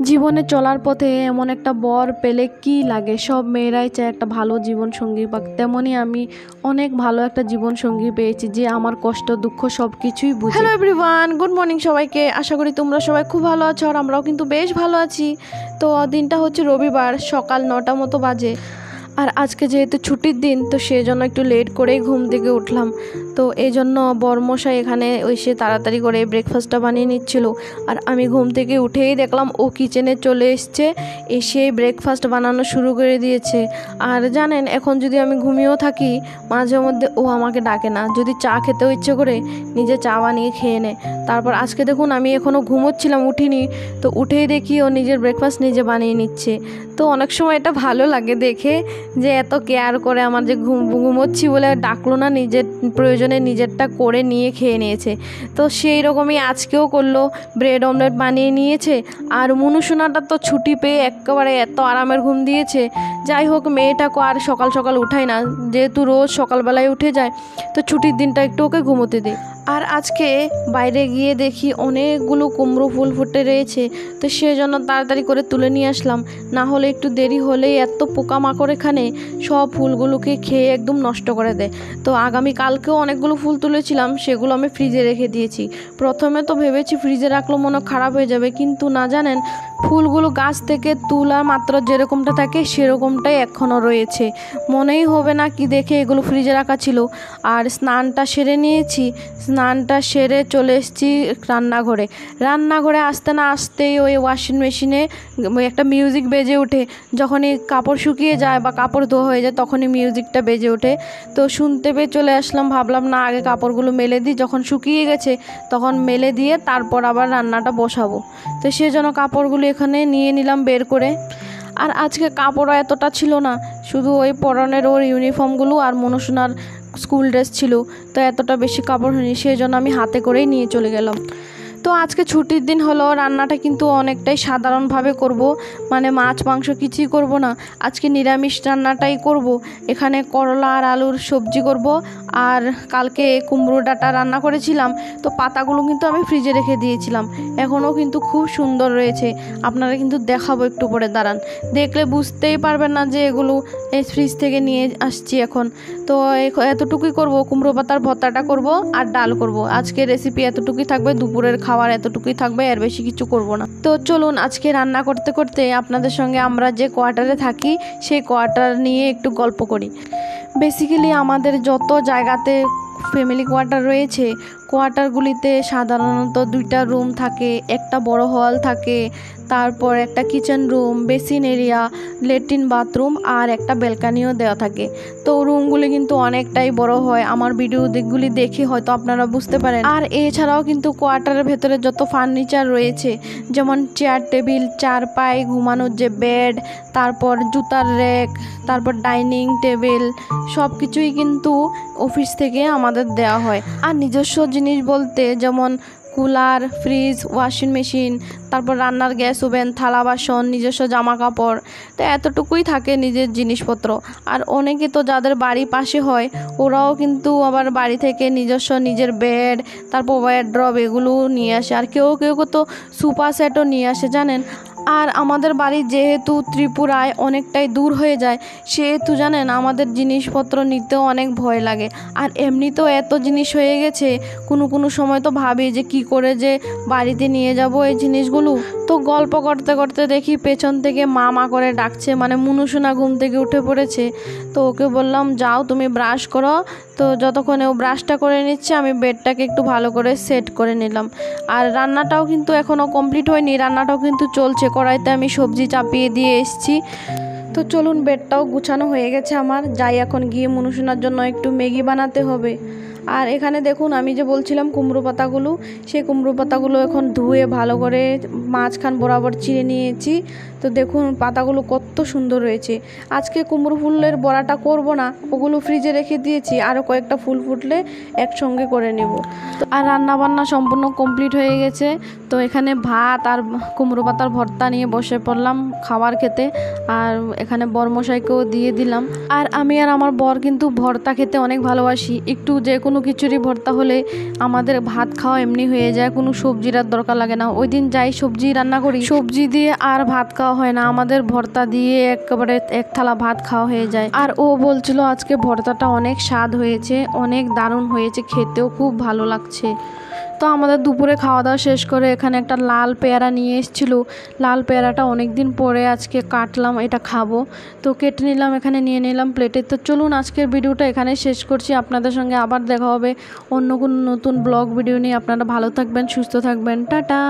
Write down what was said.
জীবনে চলার পথে এমন একটা বর পেলে কি লাগে, সব মেয়েরাই চায় একটা ভালো জীবনসঙ্গী পাক। তেমনই আমি অনেক ভালো একটা জীবনসঙ্গী পেয়েছি যে আমার কষ্ট দুঃখ সব কিছুই বুঝে। হ্যালো এভরিওয়ান, গুড মর্নিং সবাইকে। আশা করি তোমরা সবাই খুব ভালো আছো আর আমরাও কিন্তু বেশ ভালো আছি। তো দিনটা হচ্ছে রবিবার, সকাল 9টা মতো বাজে। আর আজকে যেহেতু ছুটির দিন, তো সেই জন্য একটু লেট করেই ঘুম থেকে উঠলাম। তো এই জন্য বরমশাই এখানে এসে তাড়াতাড়ি করে ব্রেকফাস্টটা বানিয়ে নিচ্ছিল। আর আমি ঘুম থেকে উঠেই দেখলাম ও কিচেনে চলে এসছে, এসে ব্রেকফাস্ট বানানো শুরু করে দিয়েছে। আর জানেন, এখন যদি আমি ঘুমিয়েও থাকি মাঝে মধ্যে ও আমাকে ডাকে না, যদি চা খেতেও ইচ্ছে করে নিজে চা বানিয়ে খেয়ে নেয়। তারপর আজকে দেখুন আমি এখনও ঘুমোচ্ছিলাম, উঠিনি, তো উঠেই দেখি ও নিজের ব্রেকফাস্ট নিজে বানিয়ে নিচ্ছে। তো অনেক সময় এটা ভালো লাগে দেখে, যে এত কেয়ার করে আমার, যে ঘুমোচ্ছি বলে ডাকলো না, নিজের প্রয়োজনে নিজেরটা করে নিয়ে খেয়ে নিয়েছে। তো সেই রকমই আজকেও করলো, ব্রেড অমলেট বানিয়ে নিয়েছে। আর মনুসোনাটা তো ছুটি পেয়ে একেবারে এত আরামের ঘুম দিয়েছে। যাই হোক, মেয়েটাকে আর সকাল সকাল উঠাই না, যেহেতু রোজ সকালবেলায় উঠে যায়, তো ছুটির দিনটা একটু ওকে ঘুমোতে দিই। আর আজকে বাইরে গিয়ে দেখি অনেকগুলো কুমড়ো ফুল ফুটে রয়েছে, তো সেজন্য তাড়াতাড়ি করে তুলে নিয়ে আসলাম। না হলে একটু দেরি হলেই এত পোকামাকড় এখানে সব ফুলগুলোকে খেয়ে একদম নষ্ট করে দেয়। তো আগামীকালকেও অনেকগুলো ফুল তুলেছিলাম, সেগুলো আমি ফ্রিজে রেখে দিয়েছি। প্রথমে তো ভেবেছি ফ্রিজে রাখলে মনে খারাপ হয়ে যাবে, কিন্তু না জানেন, ফুলগুলো গাছ থেকে তোলা মাত্র যেরকমটা থাকে সেরকমটাই এখনও রয়েছে। মনেই হবে না কি দেখে এগুলো ফ্রিজে রাখা ছিল। আর স্নানটা সেরে নিয়েছি, স্নানটা সেরে চলে এসেছি রান্নাঘরে আসতে না আসতেই ওই ওয়াশিং মেশিনে একটা মিউজিক বেজে ওঠে। যখনই কাপড় শুকিয়ে যায় বা কাপড় ধোয়া হয়ে যায় তখনই মিউজিকটা বেজে ওঠে। তো শুনতে পেয়ে চলে আসলাম, ভাবলাম না আগে কাপড়গুলো মেলে দিই, যখন শুকিয়ে গেছে তখন মেলে দিয়ে তারপর আবার রান্নাটা বসাবো। তো সেজন্য কাপড়গুলো এখানে নিয়ে নিলাম বের করে। আর আজকে কাপড়ও এতটা ছিল না, শুধু ওই পরনের ওর ইউনিফর্মগুলো আর মনুসোনার স্কুল ড্রেস ছিল, তো এতটা বেশি কাপড় হয়নি, সেই জন্য আমি হাতে করেই নিয়ে চলে গেলাম। তো আজকে ছুটির দিন হলো, রান্নাটা কিন্তু অনেকটাই সাধারণভাবে করব, মানে মাছ মাংস কিছুই করব না। আজকে নিরামিষ রান্নাটাই করব। এখানে করলা আর আলুর সবজি করব। আর কালকে কুমড়ো ডাঁটা রান্না করেছিলাম, তো পাতাগুলো কিন্তু আমি ফ্রিজে রেখে দিয়েছিলাম, এখনও কিন্তু খুব সুন্দর রয়েছে। আপনারা কিন্তু দেখাবো একটু পরে, দাঁড়ান, দেখলে বুঝতেই পারবেন না যে এগুলো এই ফ্রিজ থেকে নিয়ে আসছি এখন। তো এতটুকুই করব, কুমড়ো পাতার ভর্তাটা করব আর ডাল করব। আজকে রেসিপি এতটুকুই থাকবে, দুপুরের খাবার এতটুকুই থাকবে, এর বেশি কিছু করব না। তো চলুন আজকে রান্না করতে করতে আপনাদের সঙ্গে আমরা যে কোয়ার্টারে থাকি সেই কোয়ার্টার নিয়ে একটু গল্প করি। বেসিক্যালি আমাদের যত জায়গাতে ফ্যামিলি কোয়ার্টার রয়েছে, কোয়ার্টারগুলিতে সাধারণত 2টা রুম থাকে, একটা বড় হল থাকে, তারপর একটা kitchen room, basin area, latrine bathroom আর একটা ব্যালকানিও দেওয়া থাকে। তো রুমগুলি কিন্তু অনেকটাই বড় হয়, আমার ভিডিও দিকগুলি দেখে হয়তো আপনারা বুঝতে পারেন। আর এছাড়াও কিন্তু কোয়ার্টারের ভেতরে যত ফার্নিচার রয়েছে, যেমন চেয়ার টেবিল, চারপাই, ঘুমানোর যে বেড, তারপর জুতার র্যাক, তারপর ডাইনিং টেবিল, সব কিছুই কিন্তু অফিস থেকে আমাদের দেওয়া হয়। আর নিজস্ব জিনিস বলতে যেমন কুলার, ফ্রিজ, ওয়াশিং মেশিন, তারপর রান্নার গ্যাস ওভেন, থালা বাসন, নিজস্ব জামা কাপড়, তো এতটুকুই থাকে নিজের জিনিসপত্র। আর অনেকে তো যাদের বাড়ি পাশে হয়, ওরাও কিন্তু আবার বাড়ি থেকে নিজস্ব নিজের বেড, তারপর ওয়ারড্রব এগুলো নিয়ে আসে। আর কেউ কেউ তো সোফা সেটও নিয়ে আসে, জানেন। আর আমাদের বাড়ি যেহেতু ত্রিপুরায় অনেকটাই দূর হয়ে যায়, সেহেতু জানেন আমাদের জিনিসপত্র নিতেও অনেক ভয় লাগে। আর এমনিতেও এত জিনিস হয়ে গেছে, কোনো সময় তো ভাবি যে কি করে যে বাড়িতে নিয়ে যাব এই জিনিসগুলো। তো গল্প করতে করতে দেখি পেছন থেকে মা করে ডাকছে, মানে মনুসোনা ঘুম থেকে উঠে পড়েছে। তো ওকে বললাম, যাও তুমি ব্রাশ করো। তো যতক্ষণে ও ব্রাশটা করে নিচ্ছে আমি বেডটাকে একটু ভালো করে সেট করে নিলাম। আর রান্নাটাও কিন্তু এখনও কমপ্লিট হয়নি, রান্নাটাও কিন্তু চলছে, কড়াইতে আমি সবজি চাপিয়ে দিয়ে এসেছি। তো চলুন, বেডটাও গুছানো হয়ে গেছে আমার, যাই এখন গিয়ে মনুসোনার জন্য একটু ম্যাগি বানাতে হবে। আর এখানে দেখুন আমি যে বলছিলাম কুমড়ো পাতাগুলো, সেই কুমড়ো পাতাগুলো এখন ধুয়ে ভালো করে মাঝখান বরাবর চিড়ে নিয়েছি। তো দেখুন পাতাগুলো কত সুন্দর রয়েছে। আজকে কুমড়ো ফুলের বড়াটা করব না, ওগুলো ফ্রিজে রেখে দিয়েছি, আরও কয়েকটা ফুল ফুটলে একসঙ্গে করে নেব। আর রান্নাবান্না সম্পূর্ণ কমপ্লিট হয়ে গেছে। তো এখানে ভাত আর কুমড়ো পাতার ভর্তা নিয়ে বসে পড়লাম খাবার খেতে। আর এখানে বরমশাইকেও দিয়ে দিলাম। আর আমি আর আমার বর কিন্তু ভর্তা খেতে অনেক ভালোবাসি, একটু যে কোনো কোনো কিছুরই ভর্তা হলে আমাদের ভাত খাওয়া এমনি হয়ে যায়, কোনো সবজির আর দরকার লাগে না। ওই দিন যাই সবজি রান্না করি, সবজি দিয়ে আর ভাত খাওয়া হয় না, আমাদের ভর্তা দিয়ে একেবারে এক থালা ভাত খাওয়া হয়ে যায়। আর ও বলছিল আজকে ভর্তাটা অনেক স্বাদ হয়েছে, অনেক দারুণ হয়েছে, খেতেও খুব ভালো লাগছে। তো আমাদের দুপুরে খাওয়া দাওয়া শেষ করে এখানে একটা লাল পেয়ারা নিয়ে এসেছিলো। লাল পেয়ারাটা অনেক দিন পরে আজকে কাটলাম, এটা খাবো, তো কেটে নিলাম, এখানে নিয়ে নিলাম প্লেটে। তো চলুন আজকের ভিডিওটা এখানে শেষ করছি, আপনাদের সঙ্গে আবার দেখা হবে অন্য কোনো নতুন ব্লগ ভিডিও নিয়ে। আপনারা ভালো থাকবেন, সুস্থ থাকবেন, টাটা।